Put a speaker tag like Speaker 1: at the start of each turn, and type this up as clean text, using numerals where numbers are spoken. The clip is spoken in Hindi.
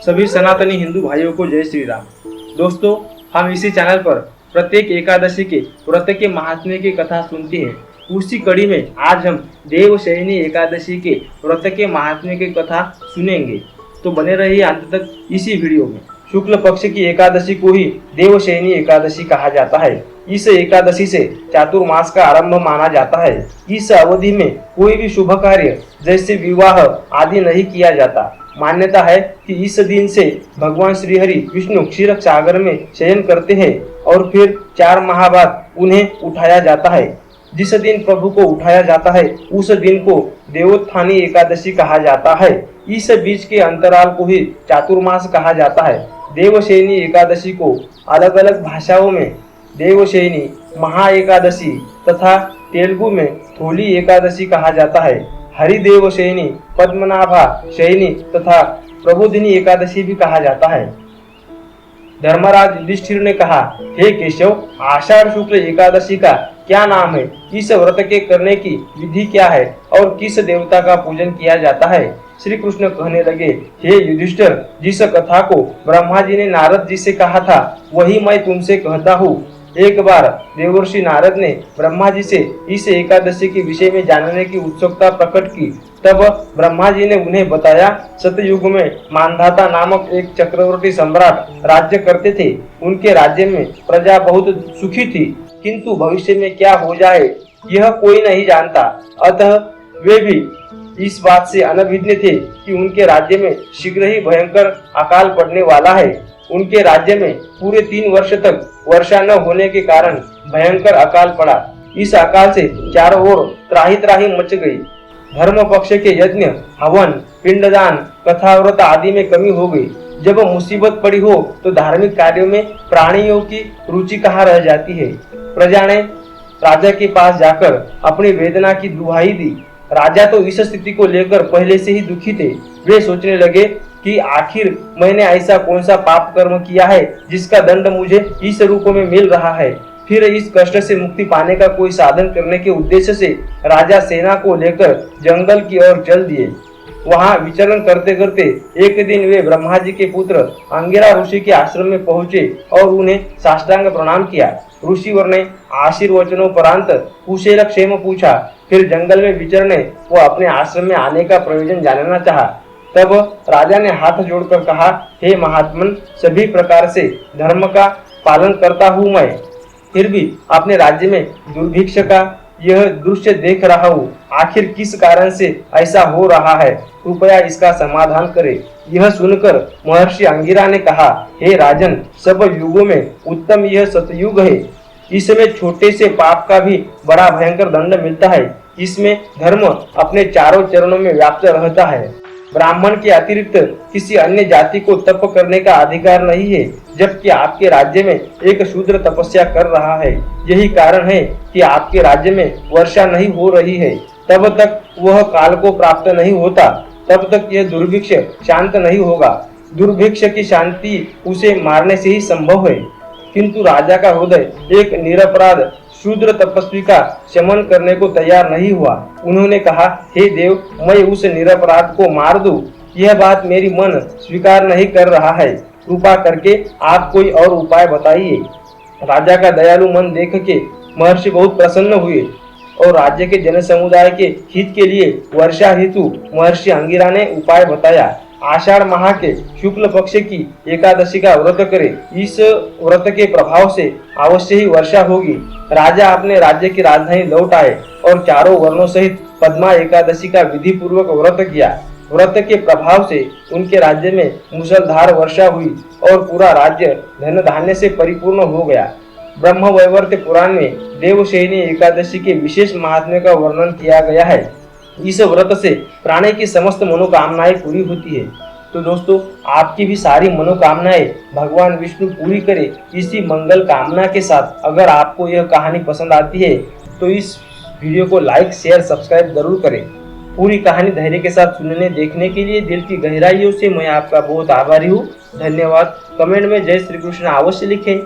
Speaker 1: सभी सनातनी हिंदू भाइयों को जय श्री राम। दोस्तों, हम इसी चैनल पर प्रत्येक एकादशी के व्रत के महात्म्य की कथा सुनते हैं। उसी कड़ी में आज हम देवशयनी एकादशी के व्रत के महात्म्य की कथा सुनेंगे, तो बने रहिए अंत तक इसी वीडियो में। शुक्ल पक्ष की एकादशी को ही देवशयनी एकादशी कहा जाता है। इस एकादशी से चातुर्मास का आरंभ माना जाता है। इस अवधि में कोई भी शुभ कार्य जैसे विवाह आदि नहीं किया जाता। मान्यता है कि इस दिन से भगवान श्री हरि विष्णु क्षीर सागर में शयन करते हैं और फिर 4 माह बाद उन्हें उठाया जाता है। जिस दिन प्रभु को उठाया जाता है उस दिन को देवोत्थानी एकादशी कहा जाता है। इस बीच के अंतराल को ही चातुर्मास कहा जाता है। देवशयनी एकादशी को अलग अलग भाषाओं में देवशयनी, महा एकादशी तथा तेलुगु में थोली एकादशी कहा जाता है। हरिदेव शयनी, पद्मनाभा शयनी तथा प्रबोधिनी एकादशी भी कहा जाता है। धर्मराज युधिष्ठिर ने कहा, हे केशव, आषाढ़ शुक्ल एकादशी का क्या नाम है? इस व्रत के करने की विधि क्या है और किस देवता का पूजन किया जाता है? श्री कृष्ण कहने लगे, हे युधिष्ठिर, जिस कथा को ब्रह्मा जी ने नारद जी से कहा था वही मैं तुमसे कहता हूँ। एक बार देवर्षि नारद ने ब्रह्मा जी से इस एकादशी के विषय में जानने की उत्सुकता प्रकट की। तब ब्रह्मा जी ने उन्हें बताया, सतयुग में मानधाता नामक एक चक्रवर्ती सम्राट राज्य करते थे। उनके राज्य में प्रजा बहुत सुखी थी, किंतु भविष्य में क्या हो जाए यह कोई नहीं जानता। अतः वे भी इस बात से अनभिज्ञ थे कि उनके राज्य में शीघ्र ही भयंकर अकाल पड़ने वाला है। उनके राज्य में पूरे 3 वर्ष तक वर्षा न होने के कारण भयंकर अकाल पड़ा। इस अकाल से चारों ओर त्राही त्राही मच गई। धर्म पक्ष के यज्ञ, हवन, पिंडदान, कथाव्रत आदि में कमी हो गई। जब मुसीबत पड़ी हो तो धार्मिक कार्यों में प्राणियों की रुचि कहाँ रह जाती है। प्रजा ने राजा के पास जाकर अपनी वेदना की दुहाई दी। राजा तो इस स्थिति को लेकर पहले से ही दुखी थे। वे सोचने लगे कि आखिर मैंने ऐसा कौन सा पाप कर्म किया है जिसका दंड मुझे इस रूप में मिल रहा है। फिर इस कष्ट से मुक्ति पाने का कोई साधन करने के उद्देश्य से राजा सेना को लेकर जंगल की ओर चल दिए। वहां विचरण करते करते एक दिन वे ब्रह्मा जी के पुत्र अंगिरा ऋषि के आश्रम में पहुंचे और उन्हें साष्टांग प्रणाम किया। ऋषिवर ने आशीर्वचनों परांत कुशल क्षेम पूछा। फिर जंगल में विचरने वो अपने आश्रम में आने का प्रयोजन जानना चाहा। तब राजा ने हाथ जोड़कर कहा, हे महात्मन, सभी प्रकार से धर्म का पालन करता हूँ मैं, फिर भी अपने राज्य में दुर्भिक्ष का यह दृश्य देख रहा हूँ। आखिर किस कारण से ऐसा हो रहा है? कृपया इसका समाधान करे। यह सुनकर महर्षि अंगिरा ने कहा, हे राजन, सब युगों में उत्तम यह सतयुग है। इसमें छोटे से पाप का भी बड़ा भयंकर दंड मिलता है। इसमें धर्म अपने चारों चरणों में व्याप्त रहता है। ब्राह्मण के अतिरिक्त किसी अन्य जाति को तप करने का अधिकार नहीं है, जबकि आपके राज्य में एक शूद्र तपस्या कर रहा है। यही कारण है कि आपके राज्य में वर्षा नहीं हो रही है। तब तक वह काल को प्राप्त नहीं होता, तब तक यह दुर्भिक्ष शांत नहीं होगा। दुर्भिक्ष की शांति उसे मारने से ही संभव है। किंतु राजा का हृदय एक निरपराध शूद्र तपस्वी का शमन करने को तैयार नहीं हुआ। उन्होंने कहा, हे देव, मैं उस निरपराध को मार दूं, यह बात मेरी मन स्वीकार नहीं कर रहा है। कृपा करके आप कोई और उपाय बताइए। राजा का दयालु मन देख के महर्षि बहुत प्रसन्न हुए और राज्य के जन समुदाय के हित के लिए वर्षा हेतु महर्षि अंगिरा ने उपाय बताया। आषाढ़ माह के शुक्ल पक्ष की एकादशी का व्रत करे। इस व्रत के प्रभाव से अवश्य ही वर्षा होगी। राजा अपने राज्य की राजधानी लौट आए और चारों वर्णों सहित पद्मा एकादशी का विधि पूर्वक व्रत किया। व्रत के प्रभाव से उनके राज्य में मूसलधार वर्षा हुई और पूरा राज्य धन धान्य से परिपूर्ण हो गया। ब्रह्म वैवर्त पुराण में देवशयनी एकादशी के विशेष महात्म्य का वर्णन किया गया है। इस व्रत से प्राणी की समस्त मनोकामनाएं पूरी होती है। तो दोस्तों, आपकी भी सारी मनोकामनाएं भगवान विष्णु पूरी करे, इसी मंगल कामना के साथ अगर आपको यह कहानी पसंद आती है तो इस वीडियो को लाइक, शेयर, सब्सक्राइब जरूर करें। पूरी कहानी धैर्य के साथ सुनने देखने के लिए दिल की गहराइयों से मैं आपका बहुत आभारी हूँ। धन्यवाद। कमेंट में जय श्री कृष्ण अवश्य लिखें।